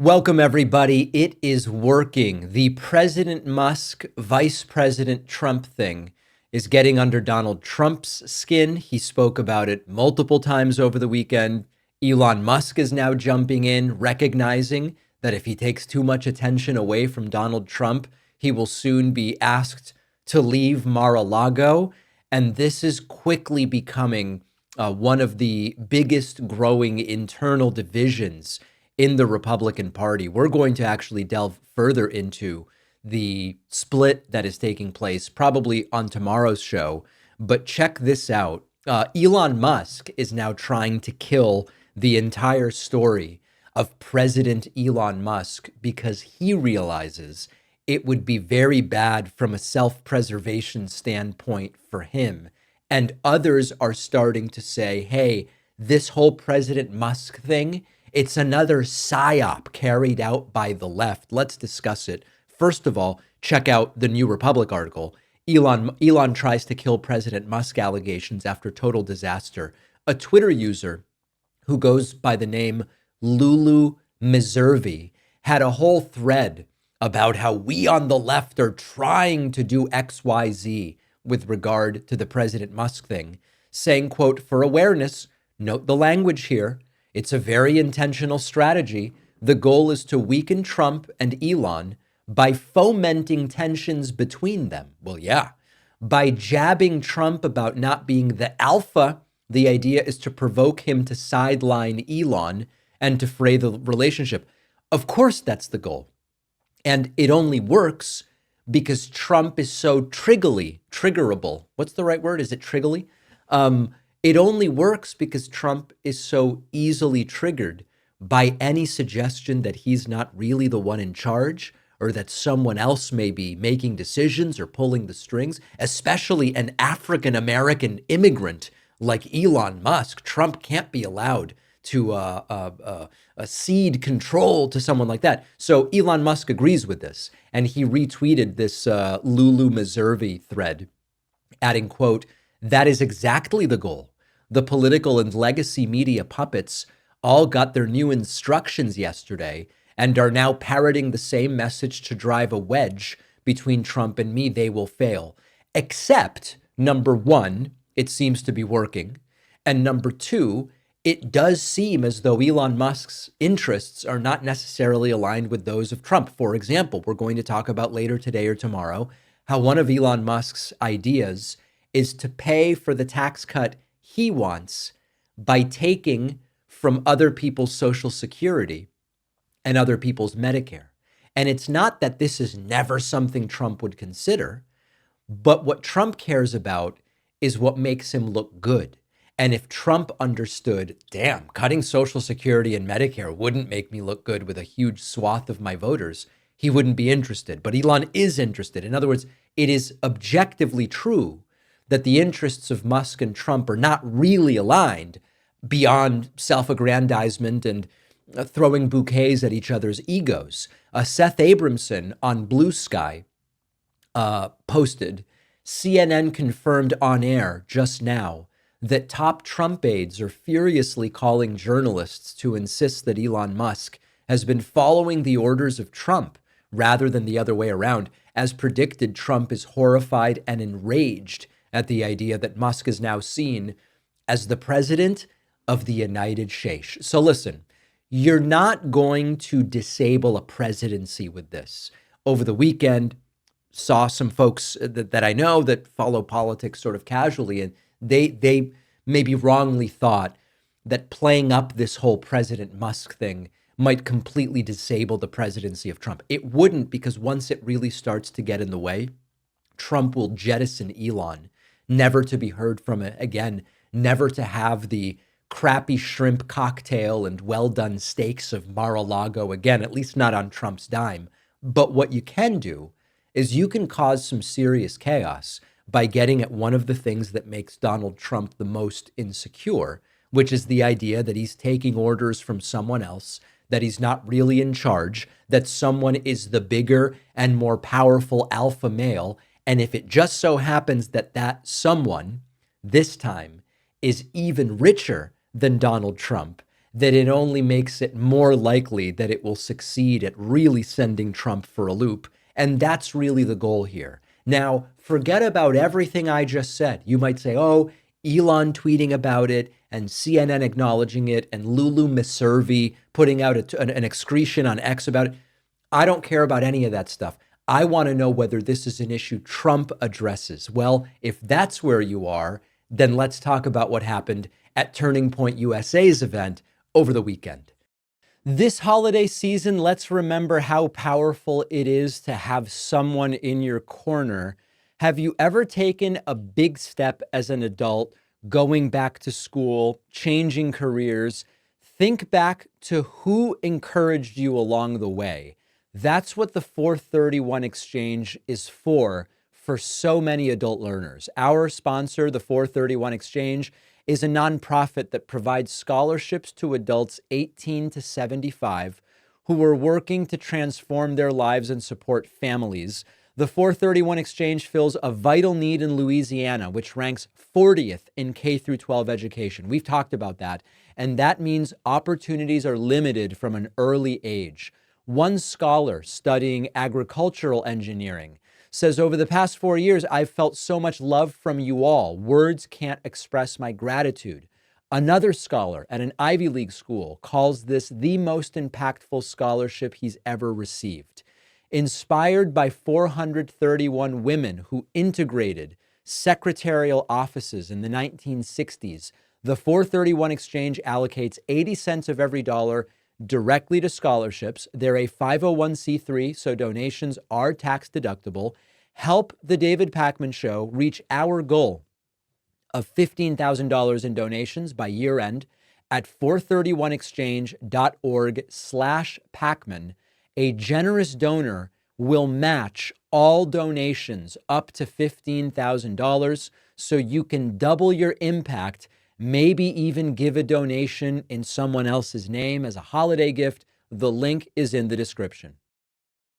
Welcome, everybody. It is working. The President Musk, Vice President Trump thing is getting under Donald Trump's skin. He spoke about it multiple times over the weekend. Elon Musk is now jumping in, recognizing that if he takes too much attention away from Donald Trump, he will soon be asked to leave Mar-a-Lago. And this is quickly becoming one of the biggest growing internal divisions in the Republican Party. We're going to actually delve further into the split that is taking place probably on tomorrow's show. But check this out. Elon Musk is now trying to kill the entire story of President Elon Musk because he realizes it would be very bad from a self-preservation standpoint for him. And others are starting to say, hey, this whole President Musk thing, it's another psyop carried out by the left. Let's discuss it. First of all, check out the New Republic article. Elon tries to kill President Musk allegations after total disaster. A Twitter user who goes by the name Lulu Miservi had a whole thread about how we on the left are trying to do XYZ with regard to the President Musk thing, saying, quote, for awareness, note the language here. It's a very intentional strategy. The goal is to weaken Trump and Elon by fomenting tensions between them. Well, yeah. By jabbing Trump about not being the alpha, the idea is to provoke him to sideline Elon and to fray the relationship. Of course, that's the goal. And it only works because Trump is so triggerable. What's the right word? Is it triggly? It only works because Trump is so easily triggered by any suggestion that he's not really the one in charge or that someone else may be making decisions or pulling the strings, especially an African-American immigrant like Elon Musk. Trump can't be allowed to cede control to someone like that. So Elon Musk agrees with this, and he retweeted this Lulu Miservi thread, adding, quote, that is exactly the goal. The political and legacy media puppets all got their new instructions yesterday and are now parroting the same message to drive a wedge between Trump and me. They will fail. Except, number one, it seems to be working. And number two, it does seem as though Elon Musk's interests are not necessarily aligned with those of Trump. For example, we're going to talk about later today or tomorrow how one of Elon Musk's ideas is to pay for the tax cut he wants by taking from other people's Social Security and other people's Medicare. And it's not that this is never something Trump would consider, but what Trump cares about is what makes him look good. And if Trump understood, damn, cutting Social Security and Medicare wouldn't make me look good with a huge swath of my voters, he wouldn't be interested. But Elon is interested. In other words, it is objectively true that the interests of Musk and Trump are not really aligned beyond self-aggrandizement and throwing bouquets at each other's egos. Seth Abramson on Blue Sky posted, CNN confirmed on air just now that top Trump aides are furiously calling journalists to insist that Elon Musk has been following the orders of Trump rather than the other way around. As predicted, Trump is horrified and enraged at the idea that Musk is now seen as the president of the United States. So listen, you're not going to disable a presidency with this. Over the weekend, saw some folks that I know that follow politics sort of casually, and they maybe wrongly thought that playing up this whole President Musk thing might completely disable the presidency of Trump. It wouldn't, because once it really starts to get in the way, Trump will jettison Elon, never to be heard from again, never to have the crappy shrimp cocktail and well-done steaks of Mar-a-Lago again, at least not on Trump's dime. But what you can do is you can cause some serious chaos by getting at one of the things that makes Donald Trump the most insecure, which is the idea that he's taking orders from someone else, that he's not really in charge, that someone is the bigger and more powerful alpha male. And if it just so happens that that someone this time is even richer than Donald Trump, that it only makes it more likely that it will succeed at really sending Trump for a loop. And that's really the goal here. Now, forget about everything I just said. You might say, oh, Elon tweeting about it and CNN acknowledging it and Lulu Miservi putting out an excretion on X about it. I don't care about any of that stuff. I want to know whether this is an issue Trump addresses. Well, if that's where you are, then let's talk about what happened at Turning Point USA's event over the weekend. This holiday season, let's remember how powerful it is to have someone in your corner. Have you ever taken a big step as an adult, going back to school, changing careers? Think back to who encouraged you along the way. That's what the 431 Exchange is for so many adult learners. Our sponsor, the 431 Exchange, is a nonprofit that provides scholarships to adults 18 to 75 who are working to transform their lives and support families. The 431 Exchange fills a vital need in Louisiana, which ranks 40th in K through 12 education. We've talked about that, and that means opportunities are limited from an early age. One scholar studying agricultural engineering says, over the past 4 years, I've felt so much love from you all. Words can't express my gratitude. Another scholar at an Ivy League school calls this the most impactful scholarship he's ever received. Inspired by 431 women who integrated secretarial offices in the 1960s, the 431 Exchange allocates 80 cents of every dollar directly to scholarships. They're a 501c3, so donations are tax deductible. Help the David Pakman Show reach our goal of $15,000 in donations by year end at 431exchange.org/Pakman. A generous donor will match all donations up to $15,000 so you can double your impact. Maybe even give a donation in someone else's name as a holiday gift. The link is in the description.